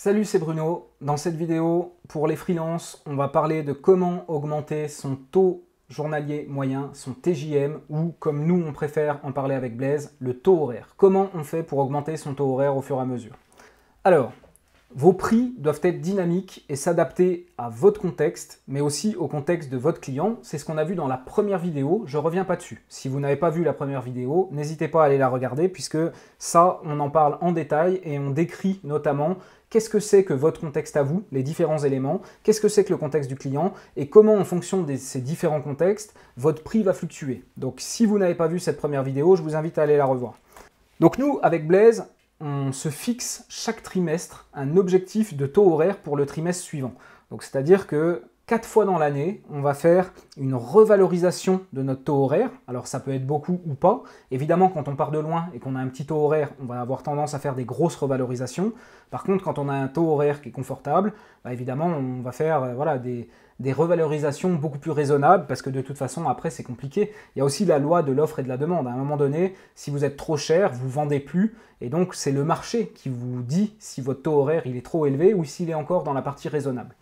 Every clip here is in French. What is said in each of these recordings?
Salut, c'est Bruno. Dans cette vidéo, pour les freelances, on va parler de comment augmenter son taux journalier moyen, son TJM, ou comme nous on préfère en parler avec Blaise, le taux horaire. Comment on fait pour augmenter son taux horaire au fur et à mesure? Alors, vos prix doivent être dynamiques et s'adapter à votre contexte, mais aussi au contexte de votre client. C'est ce qu'on a vu dans la première vidéo, je ne reviens pas dessus. Si vous n'avez pas vu la première vidéo, n'hésitez pas à aller la regarder, puisque ça, on en parle en détail et on décrit notamment qu'est-ce que c'est que votre contexte à vous, les différents éléments, qu'est-ce que c'est que le contexte du client, et comment en fonction de ces différents contextes, votre prix va fluctuer. Donc si vous n'avez pas vu cette première vidéo, je vous invite à aller la revoir. Donc nous, avec Blaise, on se fixe chaque trimestre un objectif de taux horaire pour le trimestre suivant. Donc c'est-à-dire que 4 fois dans l'année, on va faire une revalorisation de notre taux horaire. Alors ça peut être beaucoup ou pas. Évidemment, quand on part de loin et qu'on a un petit taux horaire, on va avoir tendance à faire des grosses revalorisations. Par contre, quand on a un taux horaire qui est confortable, bah évidemment, on va faire voilà, des revalorisations beaucoup plus raisonnables parce que de toute façon, après, c'est compliqué. Il y a aussi la loi de l'offre et de la demande. À un moment donné, si vous êtes trop cher, vous ne vendez plus. Et donc, c'est le marché qui vous dit si votre taux horaire il est trop élevé ou s'il est encore dans la partie raisonnable.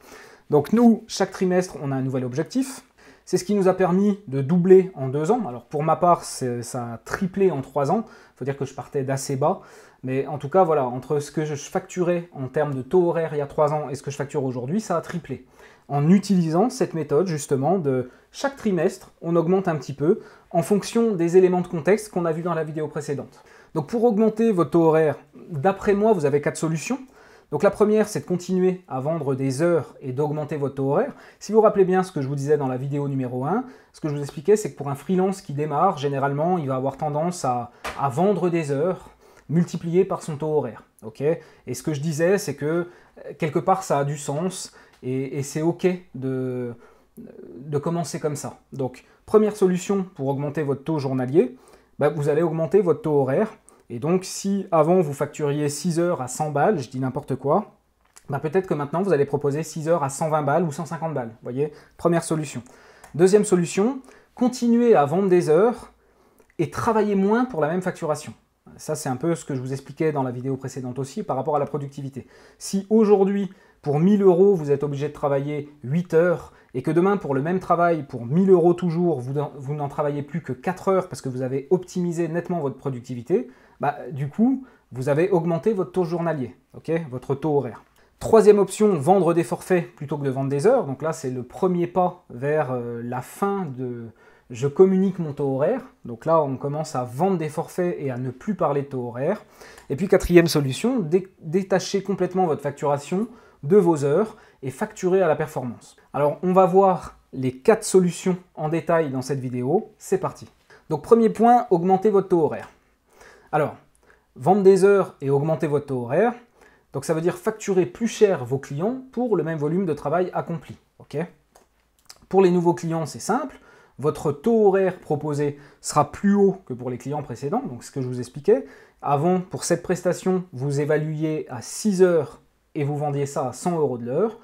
Donc nous, chaque trimestre, on a un nouvel objectif. C'est ce qui nous a permis de doubler en 2 ans. Alors pour ma part, ça a triplé en 3 ans. Il faut dire que je partais d'assez bas. Mais en tout cas, voilà, entre ce que je facturais en termes de taux horaire il y a 3 ans et ce que je facture aujourd'hui, ça a triplé. En utilisant cette méthode, justement, de chaque trimestre, on augmente un petit peu en fonction des éléments de contexte qu'on a vus dans la vidéo précédente. Donc pour augmenter votre taux horaire, d'après moi, vous avez 4 solutions. Donc la première, c'est de continuer à vendre des heures et d'augmenter votre taux horaire. Si vous vous rappelez bien ce que je vous disais dans la vidéo numéro 1, ce que je vous expliquais, c'est que pour un freelance qui démarre, généralement, il va avoir tendance à vendre des heures multipliées par son taux horaire. Okay, et ce que je disais, c'est que quelque part, ça a du sens et c'est OK de commencer comme ça. Donc, première solution pour augmenter votre taux journalier, bah, vous allez augmenter votre taux horaire. Et donc, si avant vous facturiez 6 heures à 100 balles, je dis n'importe quoi, bah peut-être que maintenant vous allez proposer 6 heures à 120 balles ou 150 balles. Vous voyez, première solution. Deuxième solution, continuez à vendre des heures et travailler moins pour la même facturation. Ça, c'est un peu ce que je vous expliquais dans la vidéo précédente aussi par rapport à la productivité. Si aujourd'hui, pour 1000 euros, vous êtes obligé de travailler 8 heures et que demain, pour le même travail, pour 1000 euros toujours, vous n'en travaillez plus que 4 heures parce que vous avez optimisé nettement votre productivité, bah, du coup, vous avez augmenté votre taux journalier, okay, votre taux horaire. Troisième option, vendre des forfaits plutôt que de vendre des heures. Donc là, c'est le premier pas vers la fin de « je communique mon taux horaire ». Donc là, on commence à vendre des forfaits et à ne plus parler de taux horaire. Et puis quatrième solution, détacher complètement votre facturation de vos heures et facturer à la performance. Alors, on va voir les 4 solutions en détail dans cette vidéo. C'est parti. Donc premier point, augmenter votre taux horaire. Alors, vendre des heures et augmenter votre taux horaire, donc ça veut dire facturer plus cher vos clients pour le même volume de travail accompli. Okay, pour les nouveaux clients, c'est simple. Votre taux horaire proposé sera plus haut que pour les clients précédents, donc ce que je vous expliquais. Avant, pour cette prestation, vous évaluiez à 6 heures et vous vendiez ça à 100 euros de l'heure.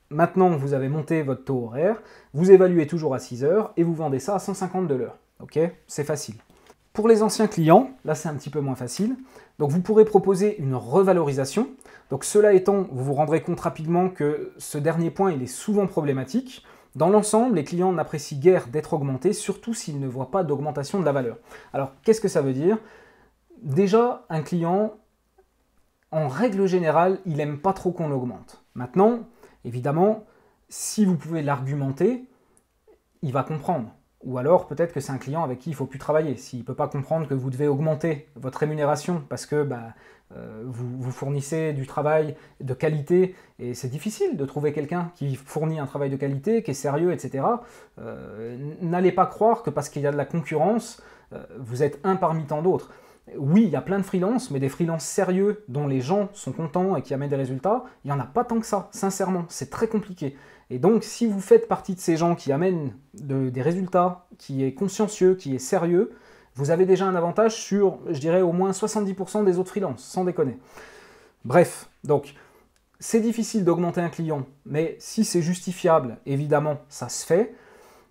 Maintenant, vous avez monté votre taux horaire, vous évaluez toujours à 6 heures et vous vendez ça à 150 de l'heure. Okay, c'est facile. Pour les anciens clients, là c'est un petit peu moins facile, donc vous pourrez proposer une revalorisation. Donc cela étant, vous vous rendrez compte rapidement que ce dernier point il est souvent problématique. Dans l'ensemble, les clients n'apprécient guère d'être augmentés, surtout s'ils ne voient pas d'augmentation de la valeur. Alors qu'est-ce que ça veut dire? Déjà, un client, en règle générale, il n'aime pas trop qu'on l'augmente. Maintenant, évidemment, si vous pouvez l'argumenter, il va comprendre. Ou alors peut-être que c'est un client avec qui il ne faut plus travailler. S'il ne peut pas comprendre que vous devez augmenter votre rémunération parce que vous fournissez du travail de qualité et c'est difficile de trouver quelqu'un qui fournit un travail de qualité, qui est sérieux, etc. N'allez pas croire que parce qu'il y a de la concurrence, vous êtes un parmi tant d'autres. Oui, il y a plein de freelances, mais des freelances sérieux dont les gens sont contents et qui amènent des résultats, il n'y en a pas tant que ça, sincèrement, c'est très compliqué. Et donc, si vous faites partie de ces gens qui amènent des résultats, qui est consciencieux, qui est sérieux, vous avez déjà un avantage sur, je dirais, au moins 70% des autres freelances, sans déconner. Bref, donc, c'est difficile d'augmenter un client, mais si c'est justifiable, évidemment, ça se fait.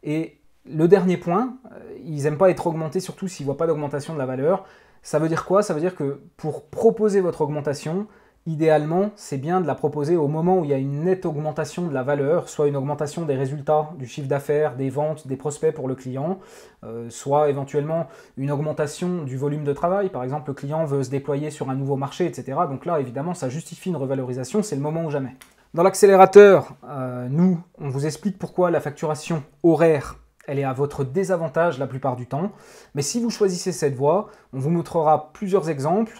Et le dernier point, ils n'aiment pas être augmentés, surtout s'ils ne voient pas d'augmentation de la valeur. Ça veut dire quoi? Ça veut dire que pour proposer votre augmentation, idéalement, c'est bien de la proposer au moment où il y a une nette augmentation de la valeur, soit une augmentation des résultats, du chiffre d'affaires, des ventes, des prospects pour le client, soit éventuellement une augmentation du volume de travail. Par exemple, le client veut se déployer sur un nouveau marché, etc. Donc là, évidemment, ça justifie une revalorisation, c'est le moment ou jamais. Dans l'accélérateur, nous, on vous explique pourquoi la facturation horaire, elle est à votre désavantage la plupart du temps. Mais si vous choisissez cette voie, on vous montrera plusieurs exemples.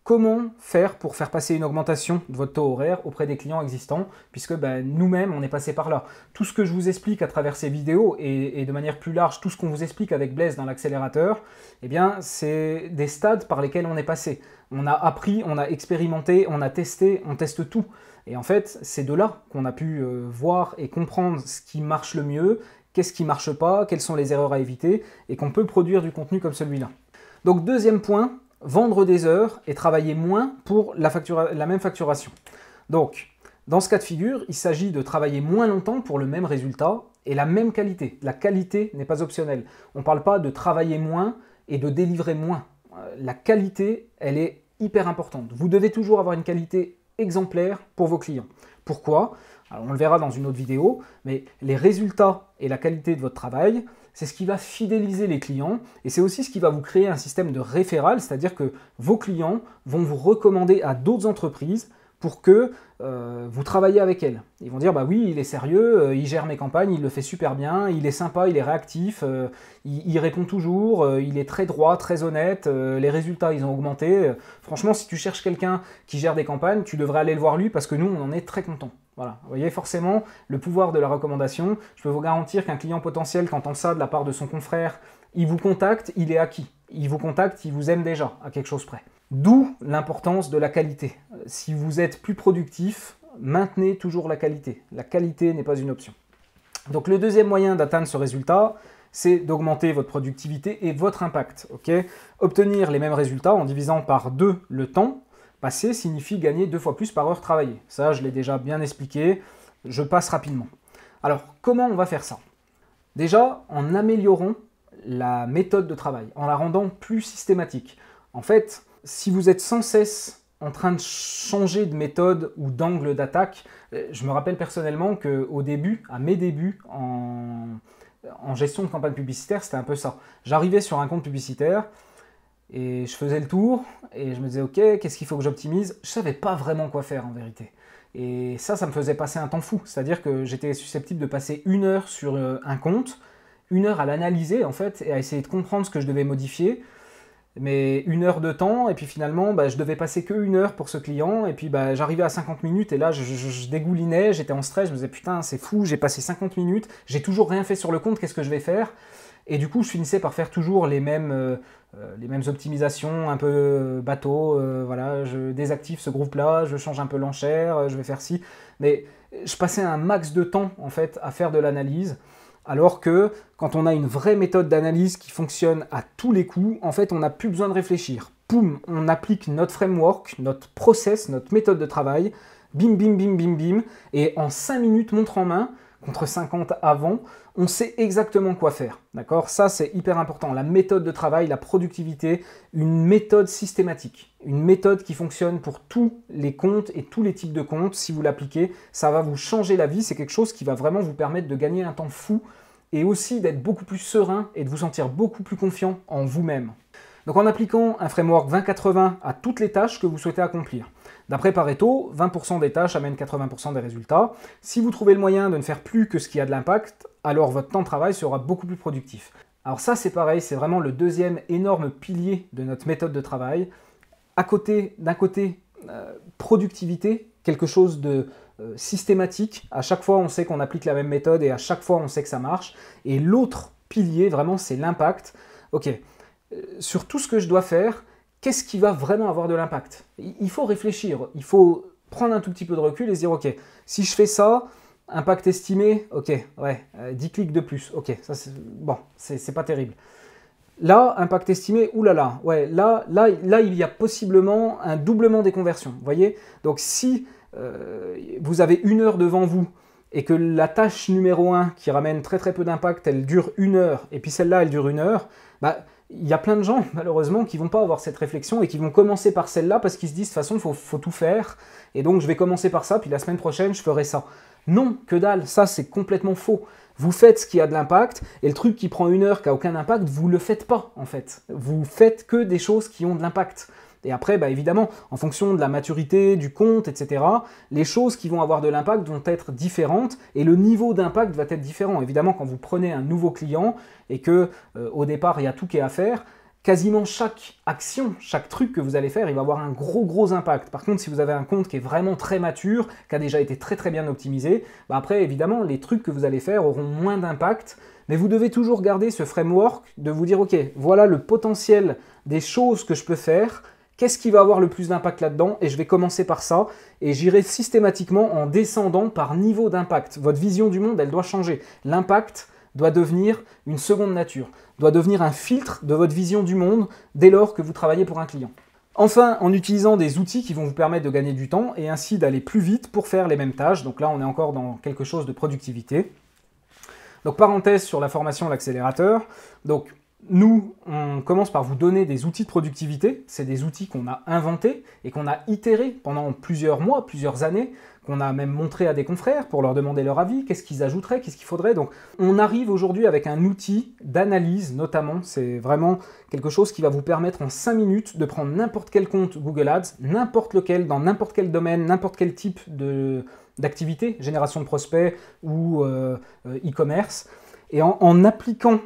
Comment faire pour faire passer une augmentation de votre taux horaire auprès des clients existants, puisque nous-mêmes, on est passé par là. Tout ce que je vous explique à travers ces vidéos, et de manière plus large, tout ce qu'on vous explique avec Blaise dans l'accélérateur, eh bien, c'est des stades par lesquels on est passé. On a appris, on a expérimenté, on a testé, on teste tout. Et en fait, c'est de là qu'on a pu voir et comprendre ce qui marche le mieux, qu'est-ce qui ne marche pas, quelles sont les erreurs à éviter, et qu'on peut produire du contenu comme celui-là. Donc, deuxième point, vendre des heures et travailler moins pour la même facturation. Donc, dans ce cas de figure, il s'agit de travailler moins longtemps pour le même résultat et la même qualité. La qualité n'est pas optionnelle. On ne parle pas de travailler moins et de délivrer moins. La qualité, elle est hyper importante. Vous devez toujours avoir une qualité exemplaire pour vos clients. Pourquoi ? Alors, on le verra dans une autre vidéo, mais les résultats et la qualité de votre travail, c'est ce qui va fidéliser les clients et c'est aussi ce qui va vous créer un système de référal, c'est-à-dire que vos clients vont vous recommander à d'autres entreprises pour que vous travaillez avec elles. Ils vont dire, bah oui, il est sérieux, il gère mes campagnes, il le fait super bien, il est sympa, il est réactif, il répond toujours, il est très droit, très honnête, les résultats, ils ont augmenté. Franchement, si tu cherches quelqu'un qui gère des campagnes, tu devrais aller le voir lui parce que nous, on en est très contents. Voilà. Vous voyez, forcément, le pouvoir de la recommandation, je peux vous garantir qu'un client potentiel, quand entend ça de la part de son confrère, il vous contacte, il est acquis. Il vous contacte, il vous aime déjà, à quelque chose près. D'où l'importance de la qualité. Si vous êtes plus productif, maintenez toujours la qualité. La qualité n'est pas une option. Donc le deuxième moyen d'atteindre ce résultat, c'est d'augmenter votre productivité et votre impact. Okay ? Obtenir les mêmes résultats en divisant par 2 le temps passé signifie gagner 2 fois plus par heure travaillée. Ça, je l'ai déjà bien expliqué, je passe rapidement. Alors, comment on va faire ça ? Déjà, en améliorant la méthode de travail, en la rendant plus systématique. En fait, si vous êtes sans cesse en train de changer de méthode ou d'angle d'attaque, je me rappelle personnellement qu'au début, à mes débuts en gestion de campagne publicitaire, c'était un peu ça. J'arrivais sur un compte publicitaire et je faisais le tour et je me disais, ok, qu'est-ce qu'il faut que j'optimise ? Je ne savais pas vraiment quoi faire en vérité. Et ça me faisait passer un temps fou. C'est-à-dire que j'étais susceptible de passer 1 heure sur un compte, 1 heure à l'analyser en fait et à essayer de comprendre ce que je devais modifier. Mais 1 heure de temps, et puis finalement, je devais passer que 1 heure pour ce client, et puis j'arrivais à 50 minutes, et là, je dégoulinais, j'étais en stress, je me disais, putain, c'est fou, j'ai passé 50 minutes, j'ai toujours rien fait sur le compte, qu'est-ce que je vais faire ? Et du coup, je finissais par faire toujours les mêmes optimisations, un peu bateau, voilà, je désactive ce groupe-là, je change un peu l'enchère, je vais faire ci, mais je passais un max de temps, en fait, à faire de l'analyse, alors que quand on a une vraie méthode d'analyse qui fonctionne à tous les coups, en fait, on n'a plus besoin de réfléchir. Poum, on applique notre framework, notre process, notre méthode de travail, bim, bim, bim, bim, bim, et en 5 minutes, montre en main, contre 50 avant, on sait exactement quoi faire. D'accord ? Ça, c'est hyper important. La méthode de travail, la productivité, une méthode systématique. Une méthode qui fonctionne pour tous les comptes et tous les types de comptes. Si vous l'appliquez, ça va vous changer la vie. C'est quelque chose qui va vraiment vous permettre de gagner un temps fou et aussi d'être beaucoup plus serein et de vous sentir beaucoup plus confiant en vous-même. Donc en appliquant un framework 20-80 à toutes les tâches que vous souhaitez accomplir. D'après Pareto, 20% des tâches amènent 80% des résultats. Si vous trouvez le moyen de ne faire plus que ce qui a de l'impact, alors votre temps de travail sera beaucoup plus productif. Alors ça, c'est pareil, c'est vraiment le deuxième énorme pilier de notre méthode de travail. D'un côté, productivité, quelque chose de systématique. À chaque fois, on sait qu'on applique la même méthode et à chaque fois, on sait que ça marche. Et l'autre pilier, vraiment, c'est l'impact. Ok, sur tout ce que je dois faire, qu'est-ce qui va vraiment avoir de l'impact ? Il faut réfléchir, il faut prendre un tout petit peu de recul et se dire, ok, si je fais ça, impact estimé, ok, ouais, 10 clics de plus, ok, ça c'est pas terrible. Là, impact estimé, oulala, ouais, là, il y a possiblement un doublement des conversions, vous voyez ? Donc si vous avez 1 heure devant vous et que la tâche numéro 1 qui ramène très très peu d'impact, elle dure 1 heure, et puis celle-là, elle dure 1 heure, il y a plein de gens, malheureusement, qui vont pas avoir cette réflexion et qui vont commencer par celle-là parce qu'ils se disent, de toute façon, faut tout faire, et donc je vais commencer par ça, puis la semaine prochaine, je ferai ça. Non, que dalle, ça c'est complètement faux. Vous faites ce qui a de l'impact, et le truc qui prend 1 heure, qui n'a aucun impact, vous le faites pas, en fait. Vous faites que des choses qui ont de l'impact. Et après, bah, évidemment, en fonction de la maturité, du compte, etc., les choses qui vont avoir de l'impact vont être différentes et le niveau d'impact va être différent. Évidemment, quand vous prenez un nouveau client et que au départ, il y a tout qui est à faire, quasiment chaque action, chaque truc que vous allez faire, il va avoir un gros impact. Par contre, si vous avez un compte qui est vraiment très mature, qui a déjà été très bien optimisé, bah après, évidemment, les trucs que vous allez faire auront moins d'impact, mais vous devez toujours garder ce framework de vous dire, ok, voilà le potentiel des choses que je peux faire. Qu'est-ce qui va avoir le plus d'impact là-dedans? Et je vais commencer par ça, et j'irai systématiquement en descendant par niveau d'impact. Votre vision du monde, elle doit changer. L'impact doit devenir une seconde nature, doit devenir un filtre de votre vision du monde dès lors que vous travaillez pour un client. Enfin, en utilisant des outils qui vont vous permettre de gagner du temps et ainsi d'aller plus vite pour faire les mêmes tâches. Donc là, on est encore dans quelque chose de productivité. Donc parenthèse sur la formation, l'accélérateur. Donc nous, on commence par vous donner des outils de productivité. C'est des outils qu'on a inventés et qu'on a itérés pendant plusieurs mois, plusieurs années, qu'on a même montré à des confrères pour leur demander leur avis, qu'est-ce qu'ils ajouteraient, qu'est-ce qu'il faudrait. Donc on arrive aujourd'hui avec un outil d'analyse notamment. C'est vraiment quelque chose qui va vous permettre en 5 minutes de prendre n'importe quel compte Google Ads, n'importe lequel, dans n'importe quel domaine, n'importe quel type d'activité, génération de prospects ou e-commerce, et en appliquant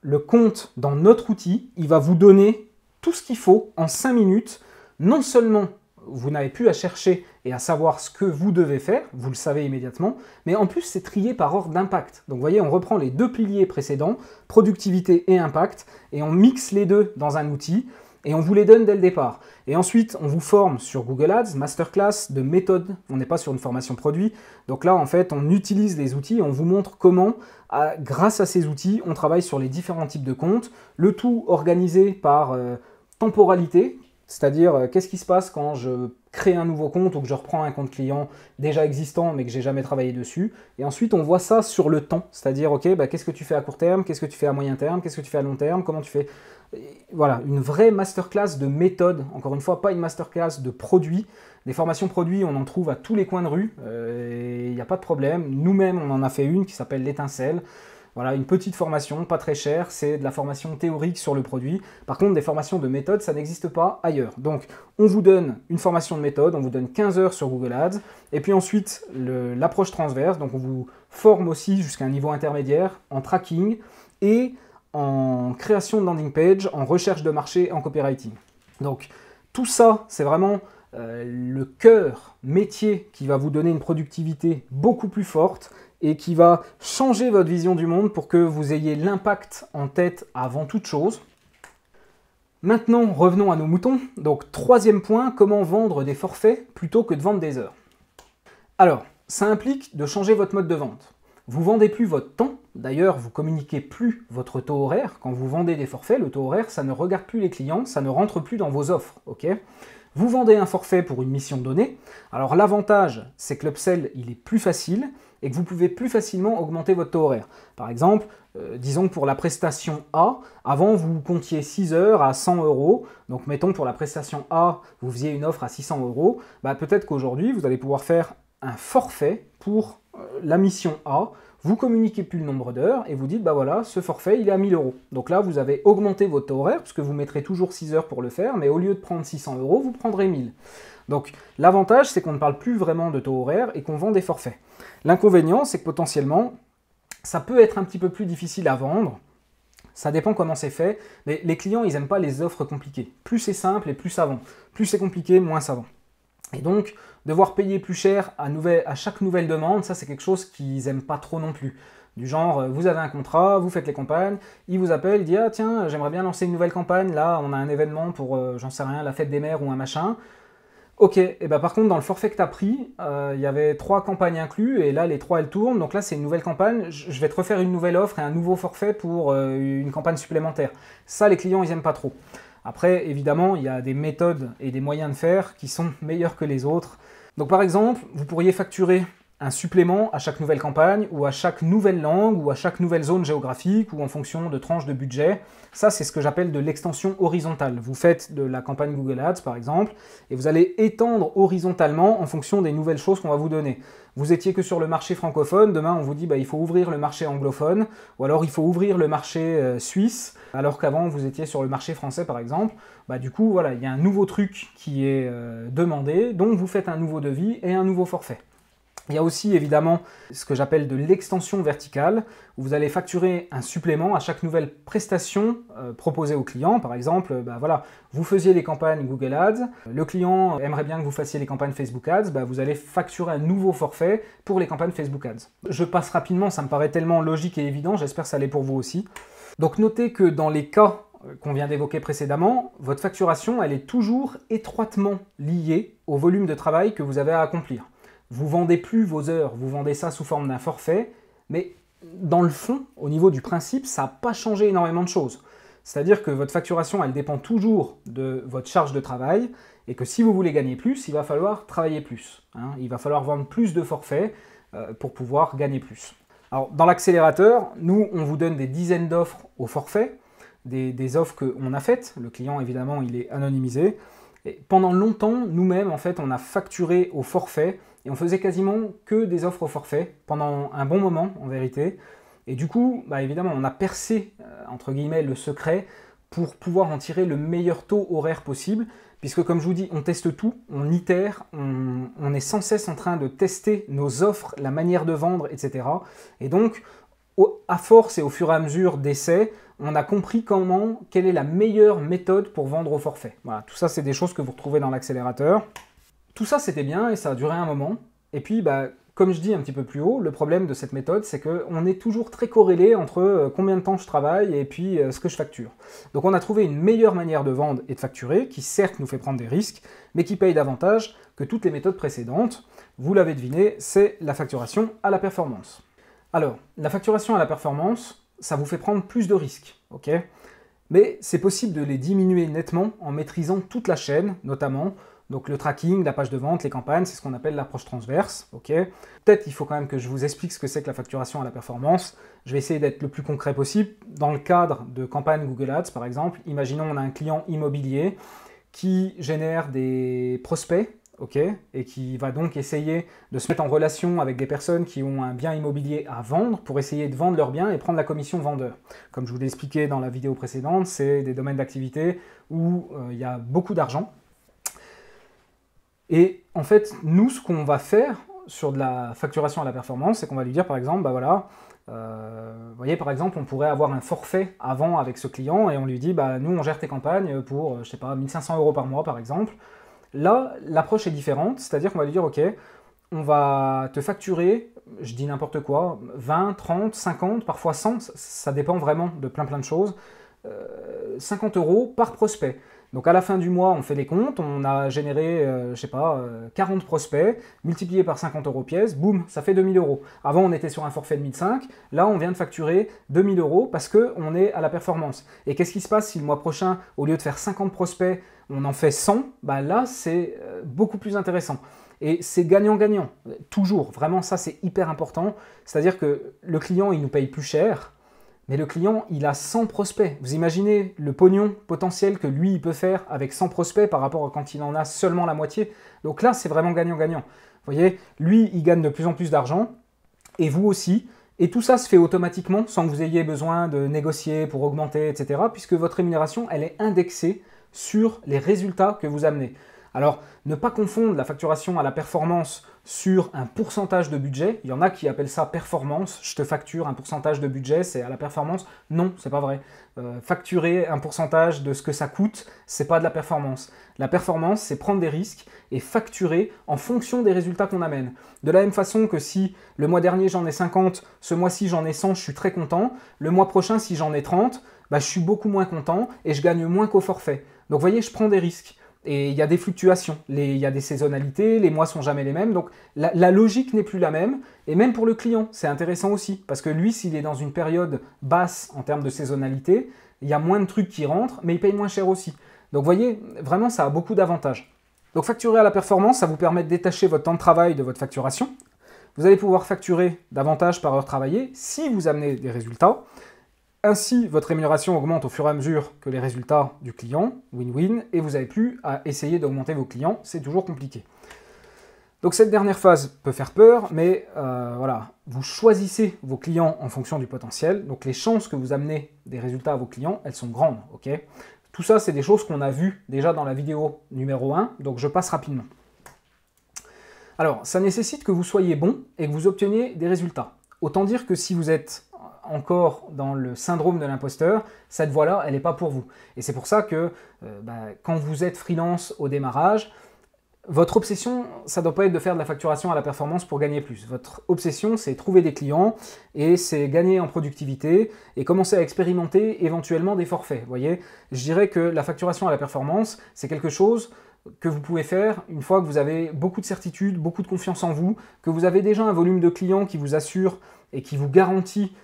le compte dans notre outil, il va vous donner tout ce qu'il faut en 5 minutes. Non seulement vous n'avez plus à chercher et à savoir ce que vous devez faire, vous le savez immédiatement, mais en plus c'est trié par ordre d'impact. Donc vous voyez, on reprend les 2 piliers précédents, productivité et impact, et on mixe les deux dans un outil, et on vous les donne dès le départ. Et ensuite, on vous forme sur Google Ads, masterclass de méthode. On n'est pas sur une formation produit. Donc là, en fait, on utilise les outils, on vous montre comment, grâce à ces outils, on travaille sur les différents types de comptes, le tout organisé par temporalité, c'est-à-dire qu'est-ce qui se passe quand je crée un nouveau compte ou que je reprends un compte client déjà existant mais que j'ai jamais travaillé dessus. Et ensuite, on voit ça sur le temps, c'est-à-dire, ok, bah, qu'est-ce que tu fais à court terme, qu'est-ce que tu fais à moyen terme, qu'est-ce que tu fais à long terme, comment tu fais... Voilà, une vraie masterclass de méthode, encore une fois, pas une masterclass de produits. Des formations produits, on en trouve à tous les coins de rue, il n'y a pas de problème. Nous-mêmes, on en a fait une qui s'appelle l'étincelle. Voilà, une petite formation, pas très chère, c'est de la formation théorique sur le produit. Par contre, des formations de méthode, ça n'existe pas ailleurs. Donc, on vous donne une formation de méthode, on vous donne 15 heures sur Google Ads, et puis ensuite, l'approche transverse, donc on vous forme aussi jusqu'à un niveau intermédiaire en tracking et en création de landing page, en recherche de marché, en copywriting. Donc, tout ça, c'est vraiment le cœur métier qui va vous donner une productivité beaucoup plus forte et qui va changer votre vision du monde pour que vous ayez l'impact en tête avant toute chose. Maintenant, revenons à nos moutons. Donc, 3e point, comment vendre des forfaits plutôt que de vendre des heures. Alors, ça implique de changer votre mode de vente. Vous ne vendez plus votre temps, d'ailleurs, vous ne communiquez plus votre taux horaire. Quand vous vendez des forfaits, le taux horaire, ça ne regarde plus les clients, ça ne rentre plus dans vos offres, ok ? Vous vendez un forfait pour une mission donnée. Alors l'avantage, c'est que l'upsell, il est plus facile et que vous pouvez plus facilement augmenter votre taux horaire. Par exemple, disons que pour la prestation A, avant vous comptiez 6 heures à 100 €. Donc mettons pour la prestation A, vous faisiez une offre à 600 €. Bah, peut-être qu'aujourd'hui, vous allez pouvoir faire un forfait pour la mission A. Vous communiquez plus le nombre d'heures et vous dites, bah voilà, ce forfait, il est à 1000 €. Donc là, vous avez augmenté votre taux horaire, puisque vous mettrez toujours 6 heures pour le faire, mais au lieu de prendre 600 €, vous prendrez 1000. Donc l'avantage, c'est qu'on ne parle plus vraiment de taux horaire et qu'on vend des forfaits. L'inconvénient, c'est que potentiellement, ça peut être un petit peu plus difficile à vendre. Ça dépend comment c'est fait, mais les clients, ils n'aiment pas les offres compliquées. Plus c'est simple et plus ça vend. Plus c'est compliqué, moins ça vend. Et donc, devoir payer plus cher à chaque nouvelle demande, ça c'est quelque chose qu'ils n'aiment pas trop non plus. Du genre, vous avez un contrat, vous faites les campagnes, ils vous appellent, ils disent « Ah tiens, j'aimerais bien lancer une nouvelle campagne, là on a un événement pour, j'en sais rien, la fête des mères ou un machin. » Ok, et ben par contre dans le forfait que tu as pris, il y avait 3 campagnes inclus, et là les 3 elles tournent, donc là c'est une nouvelle campagne, je vais te refaire une nouvelle offre et un nouveau forfait pour une campagne supplémentaire. Ça les clients ils n'aiment pas trop. Après, évidemment, il y a des méthodes et des moyens de faire qui sont meilleurs que les autres. Donc par exemple, vous pourriez facturer un supplément à chaque nouvelle campagne, ou à chaque nouvelle langue, ou à chaque nouvelle zone géographique, ou en fonction de tranches de budget. Ça, c'est ce que j'appelle de l'extension horizontale. Vous faites de la campagne Google Ads, par exemple, et vous allez étendre horizontalement en fonction des nouvelles choses qu'on va vous donner. Vous étiez que sur le marché francophone, demain on vous dit il faut ouvrir le marché anglophone, ou alors il faut ouvrir le marché suisse, alors qu'avant vous étiez sur le marché français par exemple. Du coup, voilà, il y a un nouveau truc qui est demandé, donc vous faites un nouveau devis et un nouveau forfait. Il y a aussi évidemment ce que j'appelle de l'extension verticale, où vous allez facturer un supplément à chaque nouvelle prestation proposée au client. Par exemple, voilà, vous faisiez les campagnes Google Ads, le client aimerait bien que vous fassiez les campagnes Facebook Ads, vous allez facturer un nouveau forfait pour les campagnes Facebook Ads. Je passe rapidement, ça me paraît tellement logique et évident, j'espère que ça l'est pour vous aussi. Donc notez que dans les cas qu'on vient d'évoquer précédemment, votre facturation, elle est toujours étroitement liée au volume de travail que vous avez à accomplir. Vous ne vendez plus vos heures, vous vendez ça sous forme d'un forfait, mais dans le fond, au niveau du principe, ça n'a pas changé énormément de choses. C'est-à-dire que votre facturation, elle dépend toujours de votre charge de travail, et que si vous voulez gagner plus, il va falloir travailler plus. Il va falloir vendre plus de forfaits pour pouvoir gagner plus. Alors, dans l'accélérateur, nous, on vous donne des dizaines d'offres au forfait, des offres qu'on a faites. Le client, évidemment, il est anonymisé. Et pendant longtemps, nous-mêmes, en fait, on a facturé au forfait et on faisait quasiment que des offres au forfait pendant un bon moment, en vérité. Et du coup, évidemment, on a percé, entre guillemets, le secret pour pouvoir en tirer le meilleur taux horaire possible, puisque comme je vous dis, on teste tout, on itère, on est sans cesse en train de tester nos offres, la manière de vendre, etc. Et donc, à force et au fur et à mesure d'essais, on a compris quelle est la meilleure méthode pour vendre au forfait. Voilà, tout ça, c'est des choses que vous retrouvez dans l'accélérateur. Tout ça, c'était bien et ça a duré un moment. Et puis, comme je dis un petit peu plus haut, le problème de cette méthode, c'est qu'on est toujours très corrélé entre combien de temps je travaille et puis ce que je facture. Donc, on a trouvé une meilleure manière de vendre et de facturer, qui certes nous fait prendre des risques, mais qui paye davantage que toutes les méthodes précédentes. Vous l'avez deviné, c'est la facturation à la performance. Alors, la facturation à la performance, ça vous fait prendre plus de risques, ok ? Mais c'est possible de les diminuer nettement en maîtrisant toute la chaîne, notamment donc le tracking, la page de vente, les campagnes, c'est ce qu'on appelle l'approche transverse, ok ? Peut-être il faut quand même que je vous explique ce que c'est que la facturation à la performance. Je vais essayer d'être le plus concret possible. Dans le cadre de campagnes Google Ads, par exemple, imaginons on a un client immobilier qui génère des prospects, ok, et qui va donc essayer de se mettre en relation avec des personnes qui ont un bien immobilier à vendre pour essayer de vendre leur bien et prendre la commission vendeur. Comme je vous l'ai expliqué dans la vidéo précédente, c'est des domaines d'activité où il y a beaucoup d'argent. Et en fait, nous, ce qu'on va faire sur de la facturation à la performance, c'est qu'on va lui dire par exemple, vous voyez, par exemple, on pourrait avoir un forfait avant avec ce client et on lui dit, nous, on gère tes campagnes pour, je sais pas, 1500 € par mois, par exemple. Là, l'approche est différente, c'est-à-dire qu'on va lui dire, ok, on va te facturer, je dis n'importe quoi, 20, 30, 50, parfois 100, ça dépend vraiment de plein de choses, 50 € par prospect. Donc à la fin du mois, on fait les comptes, on a généré, 40 prospects, multiplié par 50 € pièce, boum, ça fait 2000 €. Avant, on était sur un forfait de 1005, là, on vient de facturer 2000 € parce qu'on est à la performance. Et qu'est-ce qui se passe si le mois prochain, au lieu de faire 50 prospects, on en fait 100 ? Là, c'est beaucoup plus intéressant. Et c'est gagnant-gagnant, toujours. Vraiment, ça, c'est hyper important. C'est-à-dire que le client, il nous paye plus cher, mais le client, il a 100 prospects. Vous imaginez le pognon potentiel que lui, il peut faire avec 100 prospects par rapport à quand il en a seulement la moitié. Donc là, c'est vraiment gagnant-gagnant. Vous voyez, lui, il gagne de plus en plus d'argent, et vous aussi. Et tout ça se fait automatiquement, sans que vous ayez besoin de négocier pour augmenter, etc., puisque votre rémunération, elle est indexée sur les résultats que vous amenez. Alors, ne pas confondre la facturation à la performance sur un pourcentage de budget. Il y en a qui appellent ça performance. Je te facture un pourcentage de budget, c'est à la performance. Non, c'est pas vrai. Facturer un pourcentage de ce que ça coûte, c'est pas de la performance. La performance, c'est prendre des risques et facturer en fonction des résultats qu'on amène. De la même façon que si le mois dernier j'en ai 50, ce mois-ci j'en ai 100, je suis très content. Le mois prochain, si j'en ai 30, je suis beaucoup moins content et je gagne moins qu'au forfait. Donc vous voyez, je prends des risques. Et il y a des fluctuations, il y a des saisonnalités, les mois sont jamais les mêmes, donc la logique n'est plus la même, et même pour le client, c'est intéressant aussi, parce que lui, s'il est dans une période basse en termes de saisonnalité, il y a moins de trucs qui rentrent, mais il paye moins cher aussi. Donc vous voyez, vraiment, ça a beaucoup d'avantages. Donc facturer à la performance, ça vous permet de détacher votre temps de travail de votre facturation. vous allez pouvoir facturer davantage par heure travaillée si vous amenez des résultats. Ainsi, votre rémunération augmente au fur et à mesure que les résultats du client, win-win, et vous n'avez plus à essayer d'augmenter vos clients, c'est toujours compliqué. Donc cette dernière phase peut faire peur, mais voilà, vous choisissez vos clients en fonction du potentiel, donc les chances que vous amenez des résultats à vos clients, elles sont grandes, ok ? Tout ça, c'est des choses qu'on a vues déjà dans la vidéo numéro 1, donc je passe rapidement. Alors, ça nécessite que vous soyez bon et que vous obteniez des résultats. Autant dire que si vous êtes encore dans le syndrome de l'imposteur, cette voie-là, elle n'est pas pour vous. Et c'est pour ça que quand vous êtes freelance au démarrage, votre obsession, ça ne doit pas être de faire de la facturation à la performance pour gagner plus. Votre obsession, c'est trouver des clients et c'est gagner en productivité et commencer à expérimenter éventuellement des forfaits. Vous voyez, je dirais que la facturation à la performance, c'est quelque chose que vous pouvez faire une fois que vous avez beaucoup de certitude, beaucoup de confiance en vous, que vous avez déjà un volume de clients qui vous assure et qui vous garantit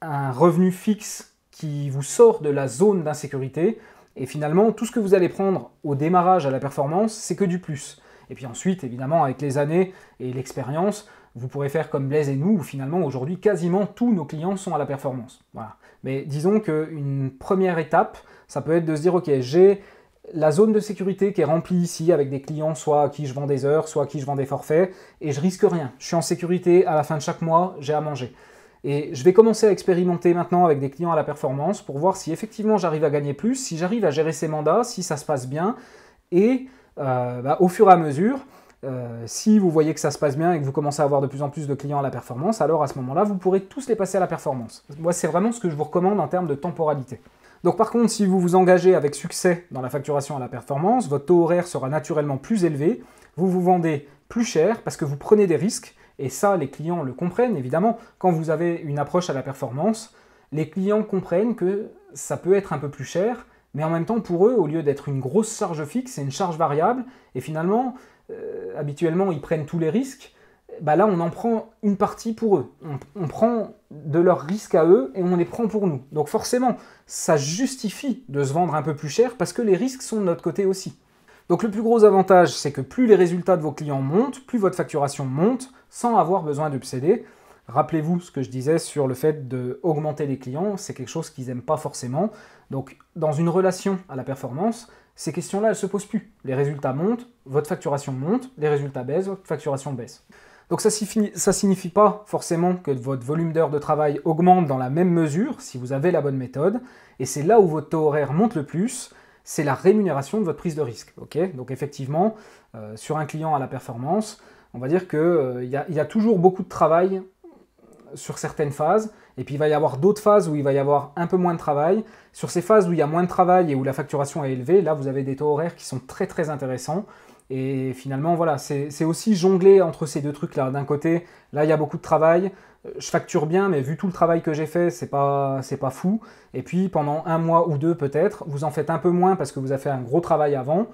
un revenu fixe qui vous sort de la zone d'insécurité. Et finalement, tout ce que vous allez prendre au démarrage à la performance, c'est que du plus. Et puis ensuite, évidemment, avec les années et l'expérience, vous pourrez faire comme Blaise et nous, où finalement, aujourd'hui, quasiment tous nos clients sont à la performance. Voilà. Mais disons qu'une première étape, ça peut être de se dire, ok, j'ai la zone de sécurité qui est remplie ici avec des clients, soit à qui je vends des heures, soit à qui je vends des forfaits, et je risque rien. Je suis en sécurité, à la fin de chaque mois, j'ai à manger. Et je vais commencer à expérimenter maintenant avec des clients à la performance pour voir si effectivement j'arrive à gagner plus, si j'arrive à gérer ces mandats, si ça se passe bien. Et au fur et à mesure, si vous voyez que ça se passe bien et que vous commencez à avoir de plus en plus de clients à la performance, alors à ce moment-là, vous pourrez tous les passer à la performance. Moi, c'est vraiment ce que je vous recommande en termes de temporalité. Donc par contre, si vous vous engagez avec succès dans la facturation à la performance, votre taux horaire sera naturellement plus élevé, vous vous vendez plus cher parce que vous prenez des risques. Et ça, les clients le comprennent, évidemment. Quand vous avez une approche à la performance, les clients comprennent que ça peut être un peu plus cher, mais en même temps, pour eux, au lieu d'être une grosse charge fixe, c'est une charge variable. Et finalement, habituellement, ils prennent tous les risques. Là, on en prend une partie pour eux. On prend de leurs risques à eux et on les prend pour nous. Donc forcément, ça justifie de se vendre un peu plus cher parce que les risques sont de notre côté aussi. Donc le plus gros avantage, c'est que plus les résultats de vos clients montent, plus votre facturation monte, sans avoir besoin d'upseller. Rappelez-vous ce que je disais sur le fait d'augmenter les clients, c'est quelque chose qu'ils n'aiment pas forcément. Donc dans une relation à la performance, ces questions-là, elles ne se posent plus. Les résultats montent, votre facturation monte, les résultats baissent, votre facturation baisse. Donc ça signifie pas forcément que votre volume d'heures de travail augmente dans la même mesure si vous avez la bonne méthode. Et c'est là où votre taux horaire monte le plus, c'est la rémunération de votre prise de risque. Okay, donc effectivement, sur un client à la performance, on va dire qu'il y a toujours beaucoup de travail sur certaines phases, et puis il va y avoir d'autres phases où il va y avoir un peu moins de travail. Sur ces phases où il y a moins de travail et où la facturation est élevée, là vous avez des taux horaires qui sont très très intéressants. Et finalement, voilà, c'est aussi jongler entre ces deux trucs-là. D'un côté, là, il y a beaucoup de travail, je facture bien, mais vu tout le travail que j'ai fait, c'est pas fou. Et puis, pendant un mois ou deux, peut-être, vous en faites un peu moins parce que vous avez fait un gros travail avant.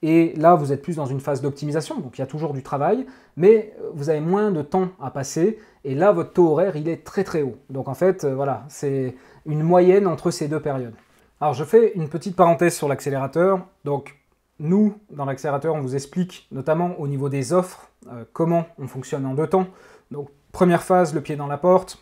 Et là, vous êtes plus dans une phase d'optimisation, donc il y a toujours du travail, mais vous avez moins de temps à passer. Et là, votre taux horaire, il est très très haut. Donc en fait, voilà, c'est une moyenne entre ces deux périodes. Alors, je fais une petite parenthèse sur l'accélérateur. Donc, nous, dans l'accélérateur, on vous explique, notamment au niveau des offres, comment on fonctionne en deux temps. Donc, première phase, le pied dans la porte.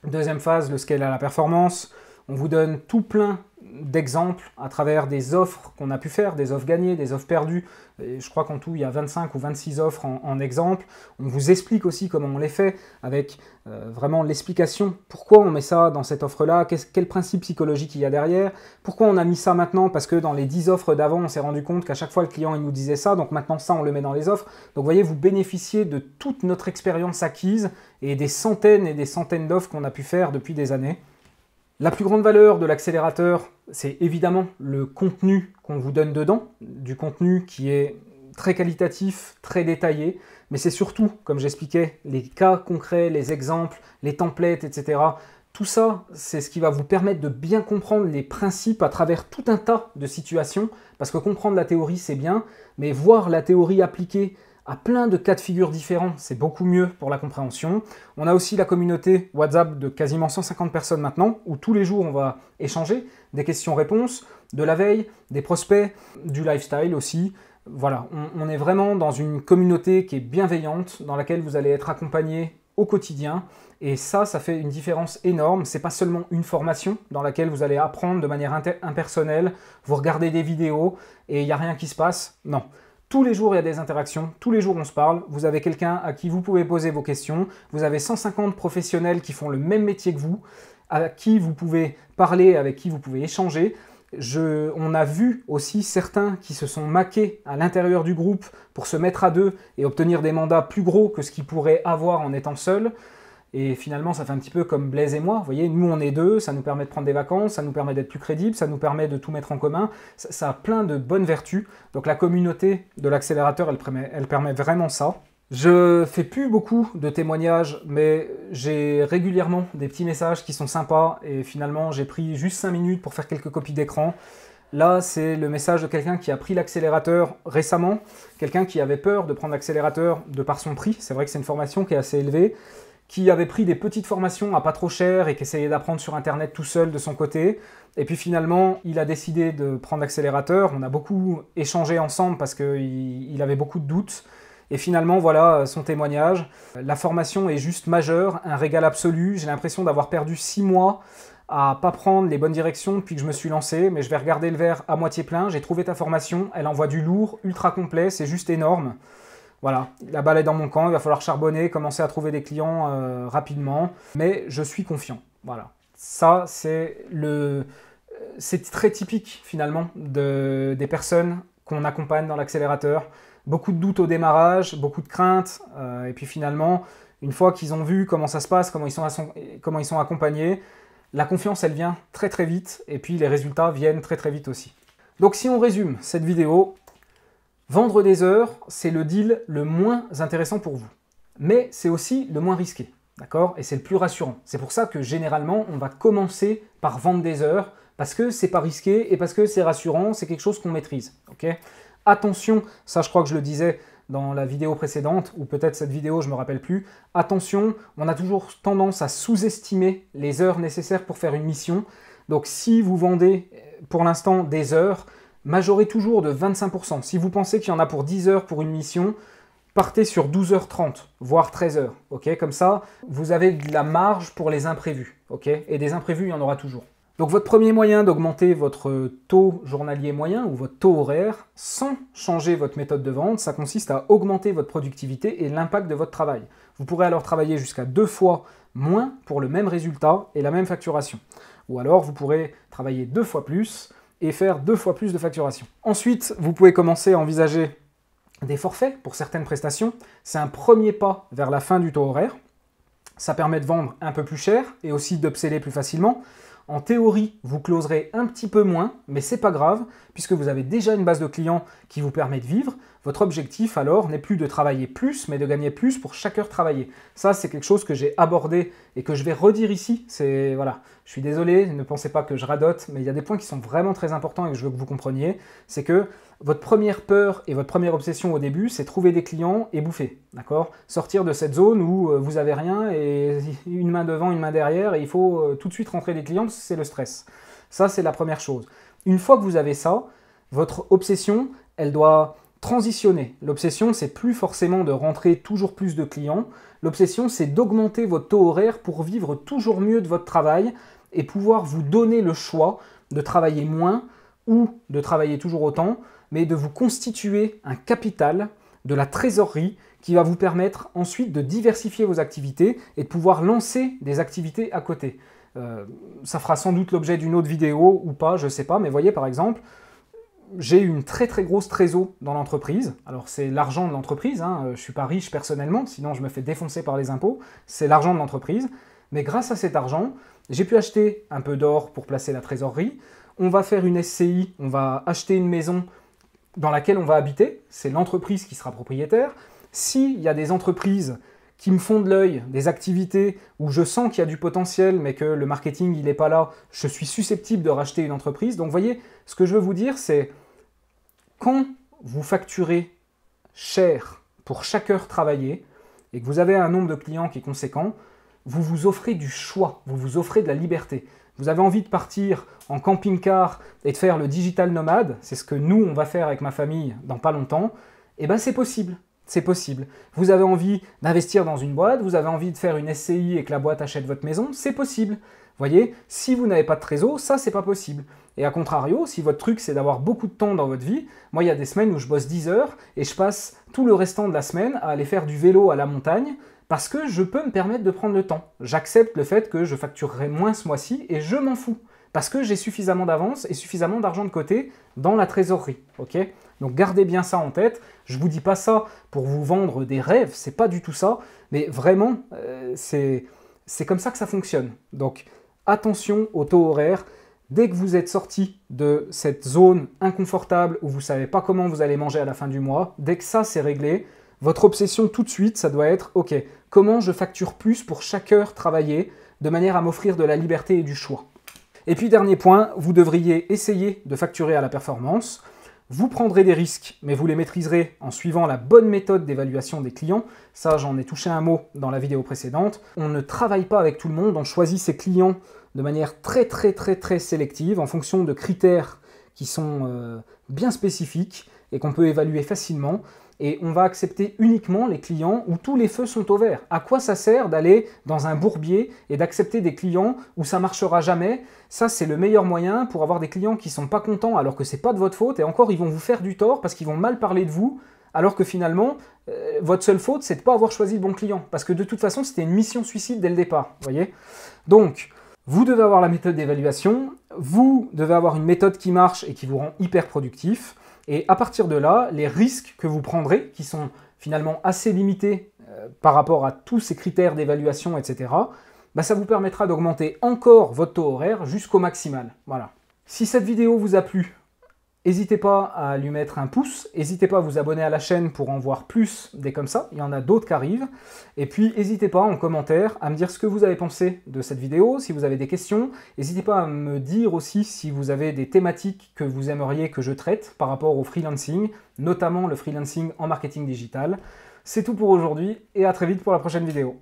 Deuxième phase, le scale à la performance. On vous donne tout plein d'exemples à travers des offres qu'on a pu faire, des offres gagnées, des offres perdues. Et je crois qu'en tout, il y a 25 ou 26 offres en exemple. On vous explique aussi comment on les fait, avec vraiment l'explication. Pourquoi on met ça dans cette offre-là, quel principe psychologique il y a derrière. Pourquoi on a mis ça maintenant, parce que dans les 10 offres d'avant, on s'est rendu compte qu'à chaque fois, le client il nous disait ça. Donc maintenant, ça, on le met dans les offres. Donc vous voyez, vous bénéficiez de toute notre expérience acquise et des centaines et des centaines d'offres qu'on a pu faire depuis des années. La plus grande valeur de l'accélérateur, c'est évidemment le contenu qu'on vous donne dedans, du contenu qui est très qualitatif, très détaillé, mais c'est surtout, comme j'expliquais, les cas concrets, les exemples, les templates, etc. Tout ça, c'est ce qui va vous permettre de bien comprendre les principes à travers tout un tas de situations, parce que comprendre la théorie, c'est bien, mais voir la théorie appliquée à plein de cas de figure différents, c'est beaucoup mieux pour la compréhension. On a aussi la communauté WhatsApp de quasiment 150 personnes maintenant, où tous les jours on va échanger des questions-réponses, de la veille, des prospects, du lifestyle aussi. Voilà, on est vraiment dans une communauté qui est bienveillante, dans laquelle vous allez être accompagné au quotidien. Et ça fait une différence énorme. C'est pas seulement une formation dans laquelle vous allez apprendre de manière impersonnelle, vous regardez des vidéos et il n'y a rien qui se passe. Non. Tous les jours, il y a des interactions, tous les jours, on se parle. Vous avez quelqu'un à qui vous pouvez poser vos questions. Vous avez 150 professionnels qui font le même métier que vous, à qui vous pouvez parler, avec qui vous pouvez échanger. On a vu aussi certains qui se sont maqués à l'intérieur du groupe pour se mettre à deux et obtenir des mandats plus gros que ce qu'ils pourraient avoir en étant seuls. Et finalement, ça fait un petit peu comme Blaise et moi. Vous voyez, nous, on est deux, ça nous permet de prendre des vacances, ça nous permet d'être plus crédibles, ça nous permet de tout mettre en commun. Ça a plein de bonnes vertus. Donc la communauté de l'accélérateur, elle permet vraiment ça. Je fais plus beaucoup de témoignages, mais j'ai régulièrement des petits messages qui sont sympas. Et finalement, j'ai pris juste 5 minutes pour faire quelques copies d'écran. Là, c'est le message de quelqu'un qui a pris l'accélérateur récemment, quelqu'un qui avait peur de prendre l'accélérateur de par son prix. C'est vrai que c'est une formation qui est assez élevée, qui avait pris des petites formations à pas trop cher et qui essayait d'apprendre sur Internet tout seul de son côté. Et puis finalement, il a décidé de prendre l'accélérateur. On a beaucoup échangé ensemble parce qu'il avait beaucoup de doutes. Et finalement, voilà son témoignage. La formation est juste majeure, un régal absolu. J'ai l'impression d'avoir perdu 6 mois à pas prendre les bonnes directions depuis que je me suis lancé. Mais je vais regarder le verre à moitié plein. J'ai trouvé ta formation. Elle envoie du lourd, ultra complet. C'est juste énorme. Voilà, la balle est dans mon camp, il va falloir charbonner, commencer à trouver des clients rapidement, mais je suis confiant. Voilà, ça c'est très typique finalement des personnes qu'on accompagne dans l'accélérateur. Beaucoup de doutes au démarrage, beaucoup de craintes, et puis finalement, une fois qu'ils ont vu comment ça se passe, comment ils sont accompagnés, la confiance elle vient très très vite, et puis les résultats viennent très très vite aussi. Donc si on résume cette vidéo, vendre des heures, c'est le deal le moins intéressant pour vous. Mais c'est aussi le moins risqué, d'accord? Et c'est le plus rassurant. C'est pour ça que généralement, on va commencer par vendre des heures, parce que c'est pas risqué et parce que c'est rassurant, c'est quelque chose qu'on maîtrise, ok? Attention, ça je crois que je le disais dans la vidéo précédente, ou peut-être cette vidéo, je me rappelle plus. Attention, on a toujours tendance à sous-estimer les heures nécessaires pour faire une mission. Donc si vous vendez pour l'instant des heures, majorez toujours de 25%. Si vous pensez qu'il y en a pour 10 heures pour une mission, partez sur 12h30, voire 13h. Okay, comme ça, vous avez de la marge pour les imprévus. Okay, et des imprévus, il y en aura toujours. Donc votre premier moyen d'augmenter votre taux journalier moyen ou votre taux horaire sans changer votre méthode de vente, ça consiste à augmenter votre productivité et l'impact de votre travail. Vous pourrez alors travailler jusqu'à 2 fois moins pour le même résultat et la même facturation. Ou alors vous pourrez travailler 2 fois plus et faire 2 fois plus de facturation. Ensuite, vous pouvez commencer à envisager des forfaits pour certaines prestations. C'est un premier pas vers la fin du taux horaire. Ça permet de vendre un peu plus cher et aussi d'upseller plus facilement. En théorie, vous closerez un petit peu moins, mais c'est pas grave, puisque vous avez déjà une base de clients qui vous permet de vivre. Votre objectif alors n'est plus de travailler plus, mais de gagner plus pour chaque heure travaillée. Ça, c'est quelque chose que j'ai abordé et que je vais redire ici. Voilà, je suis désolé, ne pensez pas que je radote, mais il y a des points qui sont vraiment très importants et que je veux que vous compreniez. C'est que votre première peur et votre première obsession au début, c'est trouver des clients et bouffer, d'accord? Sortir de cette zone où vous avez rien et une main devant, une main derrière et il faut tout de suite rentrer des clients parce que c'est le stress. Ça, c'est la première chose. Une fois que vous avez ça, votre obsession, elle doit transitionner. L'obsession, c'est plus forcément de rentrer toujours plus de clients. L'obsession, c'est d'augmenter votre taux horaire pour vivre toujours mieux de votre travail et pouvoir vous donner le choix de travailler moins ou de travailler toujours autant, mais de vous constituer un capital, de la trésorerie qui va vous permettre ensuite de diversifier vos activités et de pouvoir lancer des activités à côté. Ça fera sans doute l'objet d'une autre vidéo ou pas, je ne sais pas, mais voyez par exemple, j'ai une très très grosse trésor dans l'entreprise. Alors c'est l'argent de l'entreprise, hein. Je ne suis pas riche personnellement, sinon je me fais défoncer par les impôts. C'est l'argent de l'entreprise. Mais grâce à cet argent, j'ai pu acheter un peu d'or pour placer la trésorerie. On va faire une SCI, on va acheter une maison dans laquelle on va habiter. C'est l'entreprise qui sera propriétaire. S'il y a des entreprises qui me font de l'œil, des activités où je sens qu'il y a du potentiel, mais que le marketing il n'est pas là, je suis susceptible de racheter une entreprise. Donc vous voyez, ce que je veux vous dire, c'est quand vous facturez cher pour chaque heure travaillée et que vous avez un nombre de clients qui est conséquent, vous vous offrez du choix, vous vous offrez de la liberté. Vous avez envie de partir en camping-car et de faire le digital nomade, c'est ce que nous, on va faire avec ma famille dans pas longtemps, et bien c'est possible. c'est possible. Vous avez envie d'investir dans une boîte, vous avez envie de faire une SCI et que la boîte achète votre maison, c'est possible. Vous voyez, si vous n'avez pas de trésor, ça c'est pas possible. Et à contrario, si votre truc c'est d'avoir beaucoup de temps dans votre vie, moi il y a des semaines où je bosse 10 heures et je passe tout le restant de la semaine à aller faire du vélo à la montagne parce que je peux me permettre de prendre le temps. J'accepte le fait que je facturerai moins ce mois-ci et je m'en fous. Parce que j'ai suffisamment d'avance et suffisamment d'argent de côté dans la trésorerie. Ok ? Donc gardez bien ça en tête. Je ne vous dis pas ça pour vous vendre des rêves, c'est pas du tout ça. Mais vraiment, c'est comme ça que ça fonctionne. Donc attention au taux horaire. Dès que vous êtes sorti de cette zone inconfortable où vous ne savez pas comment vous allez manger à la fin du mois, dès que ça c'est réglé, votre obsession tout de suite, ça doit être « Ok, comment je facture plus pour chaque heure travaillée de manière à m'offrir de la liberté et du choix ?» Et puis dernier point, vous devriez essayer de facturer à la performance. Vous prendrez des risques, mais vous les maîtriserez en suivant la bonne méthode d'évaluation des clients. Ça, j'en ai touché un mot dans la vidéo précédente. On ne travaille pas avec tout le monde, on choisit ses clients de manière très sélective en fonction de critères qui sont bien spécifiques et qu'on peut évaluer facilement. Et on va accepter uniquement les clients où tous les feux sont au vert. À quoi ça sert d'aller dans un bourbier et d'accepter des clients où ça ne marchera jamais? Ça, c'est le meilleur moyen pour avoir des clients qui ne sont pas contents alors que ce n'est pas de votre faute. Et encore, ils vont vous faire du tort parce qu'ils vont mal parler de vous alors que finalement, votre seule faute, c'est de ne pas avoir choisi le bon client. Parce que de toute façon, c'était une mission suicide dès le départ. Voyez. Donc, vous devez avoir la méthode d'évaluation, vous devez avoir une méthode qui marche et qui vous rend hyper productif. Et à partir de là, les risques que vous prendrez, qui sont finalement assez limités par rapport à tous ces critères d'évaluation, etc., bah, ça vous permettra d'augmenter encore votre taux horaire jusqu'au maximal. Voilà. Si cette vidéo vous a plu, n'hésitez pas à lui mettre un pouce, n'hésitez pas à vous abonner à la chaîne pour en voir plus des comme ça, il y en a d'autres qui arrivent. Et puis n'hésitez pas en commentaire à me dire ce que vous avez pensé de cette vidéo, si vous avez des questions. N'hésitez pas à me dire aussi si vous avez des thématiques que vous aimeriez que je traite par rapport au freelancing, notamment le freelancing en marketing digital. C'est tout pour aujourd'hui et à très vite pour la prochaine vidéo.